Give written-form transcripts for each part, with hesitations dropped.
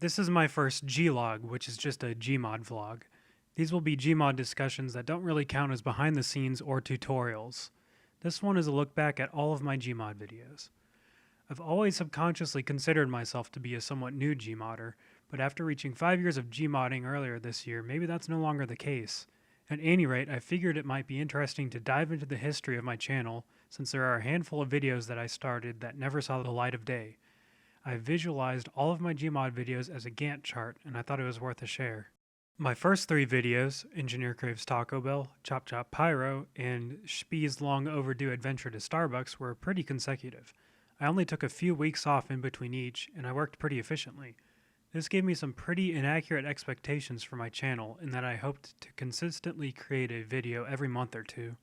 This is my first GLog, which is just a Gmod vlog. These will be Gmod discussions that don't really count as behind the scenes or tutorials. This one is a look back at all of my Gmod videos. I've always subconsciously considered myself to be a somewhat new Gmodder, but after reaching 5 years of Gmodding earlier this year, maybe that's no longer the case. At any rate, I figured it might be interesting to dive into the history of my channel, since there are a handful of videos that I started that never saw the light of day. I visualized all of my Gmod videos as a Gantt chart, and I thought it was worth a share. My first 3 videos, Engineer Craves Taco Bell, Chop Chop Pyro, and Spee's long overdue adventure to Starbucks, were pretty consecutive. I only took a few weeks off in between each, and I worked pretty efficiently. This gave me some pretty inaccurate expectations for my channel, in that I hoped to consistently create a video every month or two.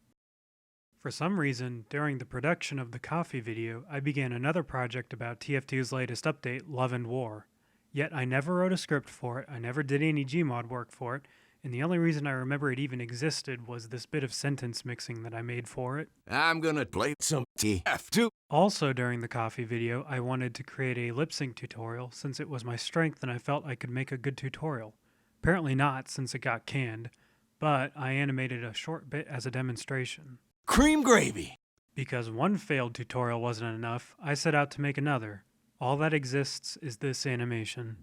For some reason, during the production of the coffee video, I began another project about TF2's latest update, Love and War. Yet I never wrote a script for it, I never did any Gmod work for it, and the only reason I remember it even existed was this bit of sentence mixing that I made for it. I'm gonna play some TF2. Also during the coffee video, I wanted to create a lip sync tutorial since it was my strength and I felt I could make a good tutorial. Apparently not, since it got canned, but I animated a short bit as a demonstration. Cream gravy. Because one failed tutorial wasn't enough, I set out to make another. All that exists is this animation.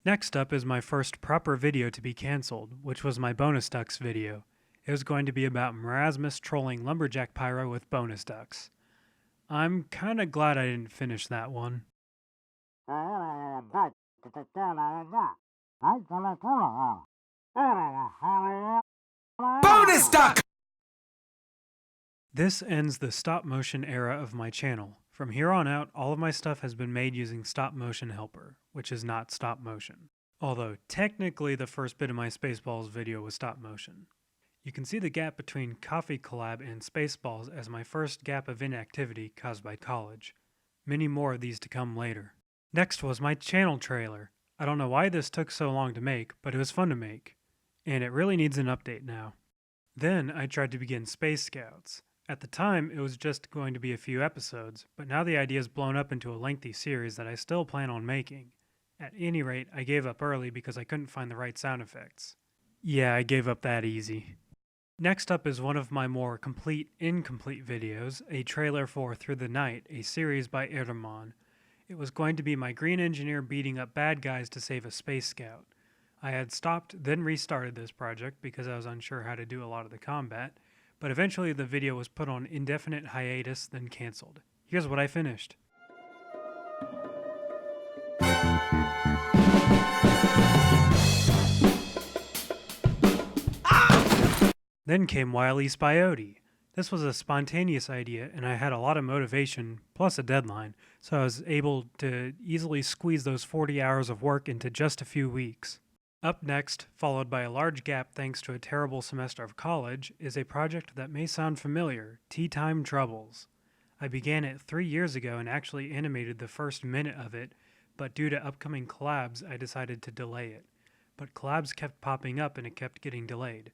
Next up is my first proper video to be cancelled, which was my bonus ducks video. It was going to be about Marasmus trolling Lumberjack Pyro with bonus ducks. I'm kinda glad I didn't finish that one. Bonus duck! This ends the stop motion era of my channel. From here on out, all of my stuff has been made using stop motion helper, which is not stop motion. Although technically the first bit of my Spaceballs video was stop motion. You can see the gap between Coffee Collab and Spaceballs as my first gap of inactivity caused by college. Many more of these to come later. Next was my channel trailer. I don't know why this took so long to make, but it was fun to make. And it really needs an update now. Then I tried to begin Space Scouts. At the time, it was just going to be a few episodes, but now the idea has blown up into a lengthy series that I still plan on making. At any rate, I gave up early because I couldn't find the right sound effects. Yeah, I gave up that easy. Next up is one of my more incomplete videos, a trailer for Through the Night, a series by Erdemann. It was going to be my green engineer beating up bad guys to save a space scout. I had stopped, then restarted this project because I was unsure how to do a lot of the combat, but eventually the video was put on indefinite hiatus, then cancelled. Here's what I finished. Then came Wile E. Spiote. This was a spontaneous idea, and I had a lot of motivation, plus a deadline, so I was able to easily squeeze those 40 hours of work into just a few weeks. Up next, followed by a large gap thanks to a terrible semester of college, is a project that may sound familiar, Tea Time Troubles. I began it 3 years ago and actually animated the first minute of it, but due to upcoming collabs, I decided to delay it. But collabs kept popping up and it kept getting delayed.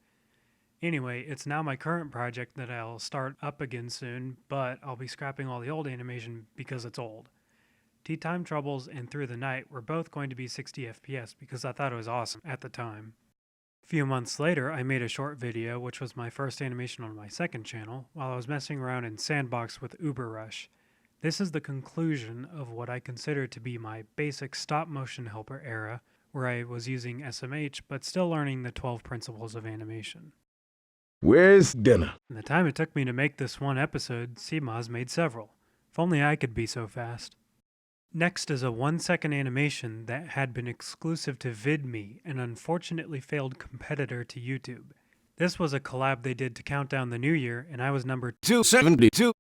Anyway, it's now my current project that I'll start up again soon, but I'll be scrapping all the old animation because it's old. Tea Time Troubles and Through the Night were both going to be 60 FPS because I thought it was awesome at the time. A few months later, I made a short video, which was my first animation on my second channel, while I was messing around in Sandbox with Uber Rush. This is the conclusion of what I consider to be my basic stop motion helper era, where I was using SMH but still learning the 12 principles of animation. Where's dinner? In the time it took me to make this one episode, CMOS made several. If only I could be so fast. Next is a 1-second animation that had been exclusive to VidMe, an unfortunately failed competitor to YouTube. This was a collab they did to count down the new year, and I was number 272.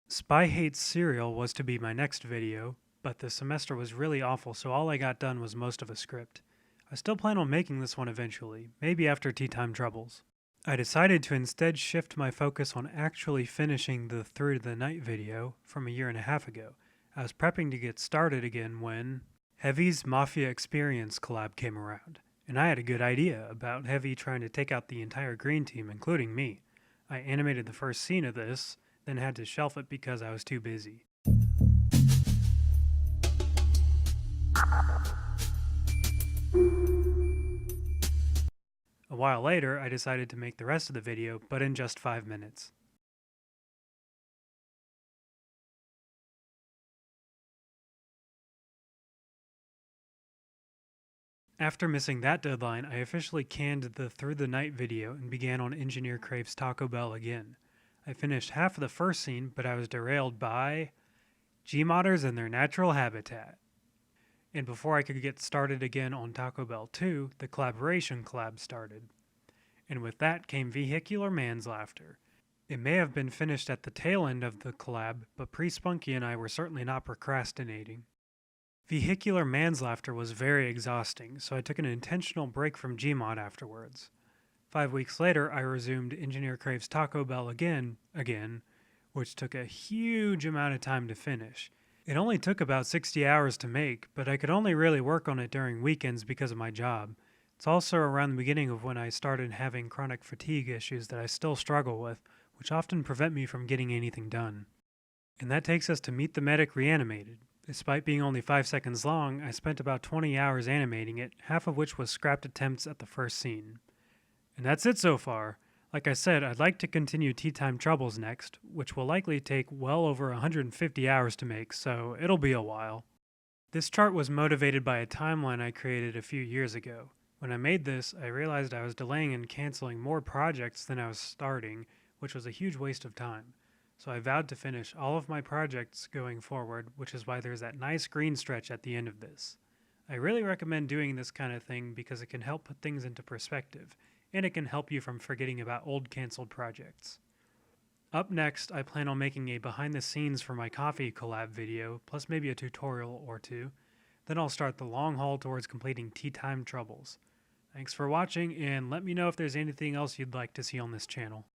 Spy Hates Cereal was to be my next video, but the semester was really awful, so all I got done was most of a script. I still plan on making this one eventually, maybe after Tea Time Troubles. I decided to instead shift my focus on actually finishing the Through the Night video from a year and a half ago. I was prepping to get started again when Heavy's Mafia Experience collab came around, and I had a good idea about Heavy trying to take out the entire green team, including me. I animated the first scene of this, then had to shelf it because I was too busy. while later, I decided to make the rest of the video, but in just 5 minutes. After missing that deadline, I officially canned the Through the Night video and began on Engineer Crave's Taco Bell again. I finished half of the first scene, but I was derailed by Gmodders in their natural habitat. And before I could get started again on Taco Bell 2, the collaboration collab started. And with that came vehicular manslaughter. It may have been finished at the tail end of the collab, but Spunky and I were certainly not procrastinating. Vehicular manslaughter was very exhausting, so I took an intentional break from Gmod afterwards. 5 weeks later, I resumed Engineer Crave's Taco Bell again, which took a huge amount of time to finish. It only took about 60 hours to make, but I could only really work on it during weekends because of my job. It's also around the beginning of when I started having chronic fatigue issues that I still struggle with, which often prevent me from getting anything done. And that takes us to Meet the Medic Reanimated. Despite being only 5 seconds long, I spent about 20 hours animating it, half of which was scrapped attempts at the first scene. And that's it so far. Like I said, I'd like to continue Tea Time Troubles next, which will likely take well over 150 hours to make, so it'll be a while. This chart was motivated by a timeline I created a few years ago. When I made this, I realized I was delaying and canceling more projects than I was starting, which was a huge waste of time. So I vowed to finish all of my projects going forward, which is why there's that nice green stretch at the end of this. I really recommend doing this kind of thing because it can help put things into perspective, and it can help you from forgetting about old canceled projects. Up next, I plan on making a behind the scenes for my coffee collab video, plus maybe a tutorial or two. Then I'll start the long haul towards completing Tea Time Troubles. Thanks for watching, and let me know if there's anything else you'd like to see on this channel.